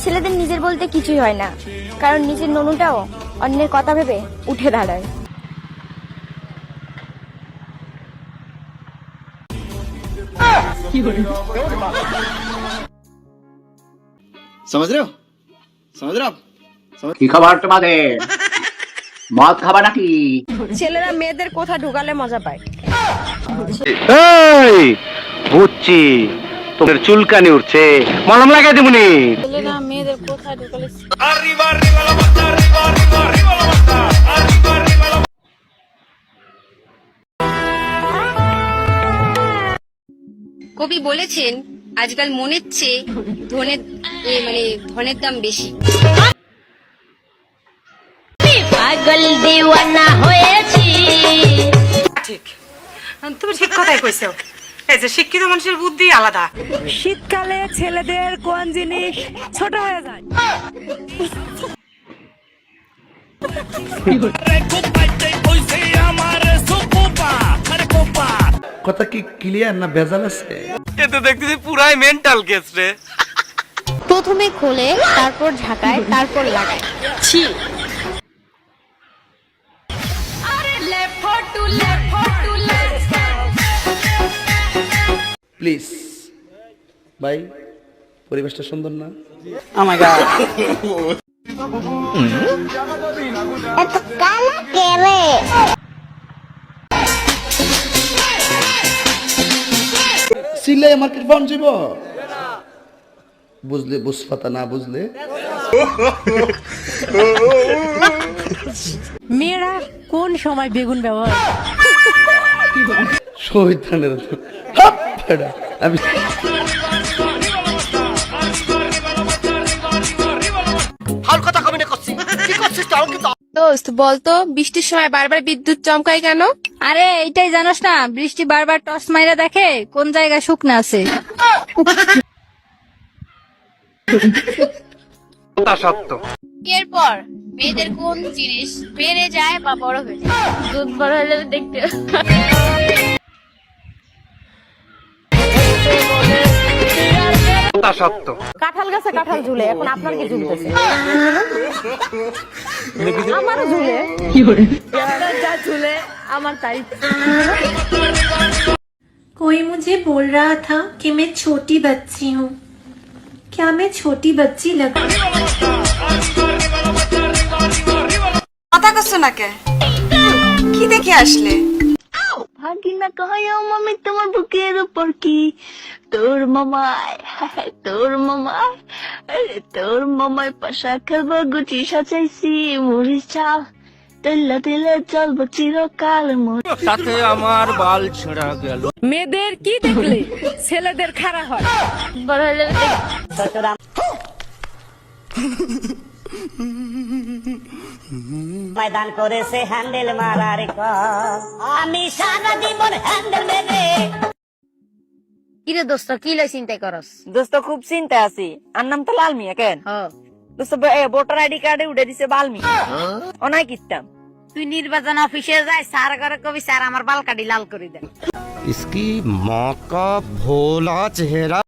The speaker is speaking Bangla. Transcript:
ছেলেদের নিজের বলতে কিছুই হয় না, কারণ নিজের ননুটাও অন্যের কথা ভেবে উঠে দাঁড়ায়। समझ रहे हो समझ रहे हो आप কি খাবার তোমাদের? মদ খাবা নাকি? ছেলেরা মেয়েদের কোথা ঢুকালে মজা পায়। এই বুঝছি, তোদের চুলকানি উঠছে, মলম লাগাই দেবনি। ছেলেরা মেয়েদের কোথা ঢুকালে কবি বলেছেন আজকাল মনের চেয়ে ধনের দাম বেশি। পাগল দিওয়ানা হয়েছি। ঠিক, তুমি ঠিক কথাই কইছো। এই যে শিক্ষিত মানুষের বুদ্ধি আলাদা। শীতকালে ছেলেদের কোন জিনিস ছোট হয়ে যায়? কথা কি ক্লিয়ার না ভেজাল আছে? এ তো দেখতেছি পুরাই মেন্টাল কেস রে। প্রথমে খোলে, তারপর ঝাঁকায়, তারপর লাগায়। ছি। প্লিজ ভাই, পরিবেশটা সুন্দর না? এত কালা কেরে? সিলাই মার্কেট পাউন যাব বুঝলে, বুঝপাতা না বুঝলে। মেয়েরা কোন সময় বেগুন ব্যবহার? শহীদানের আমি দোস্ত বলতো বৃষ্টির সময় বারবার বিদ্যুৎ চমকায় কেন? আরে এইটাই জানোস না, বৃষ্টি বারবার টস মাইরা দেখে কোন জায়গায় শুকনা আছে। তা সত্য। এরপর মেয়েদের কোন জিনিস বেড়ে যায় বা বড় হয়ে যায়? দুধ বড় হলে দেখতে তা সত্য। কাঁঠাল গাছে কাঁঠাল ঝুলে, এখন আপনার কি ঝুলতেছে? আমারও ঝুলে। আপনার যা ঝুলে আমার তাই। कोई मुझे बोल रहा था कि मैं छोटी बच्ची हूँ। क्या मैं छोटी बच्ची लग? কথা কষ্ট না কে? কি দেখে আসলে? ভাগিনা কয় মামি তোমার বুকের উপর কি তোর মামায়, তোর মামায়, আরে তোর মামায় পাশা খেলবো, গুচি সাজাইছি মুড়ি চাল, তেলে তেলে চলবো চিরকাল। সাথে আমার বাল ছেঁড়া গেল। মেয়েদের কি দেখলে ছেলেদের খারাপ হয়? বড় হলে ময়দান করেছে হ্যান্ডেল মারার কল, আমি সারা জীবন হ্যান্ডেল মেরে। কিরে দোস্ত কি লই চিন্তাই করস? দোস্ত খুব চিন্তা আছি। আর নাম তো লাল মিয়া কেন? দোস্ত ভোটার আইডি কার্ডে উঠে দিছে বালমি। অনাই কিতাম। তুই নির্বাচন অফিসে যাই, স্যার করে কবি স্যার আমার বাল কাটি লাল করে দেন। इसकी माँ का भोला चेहरा।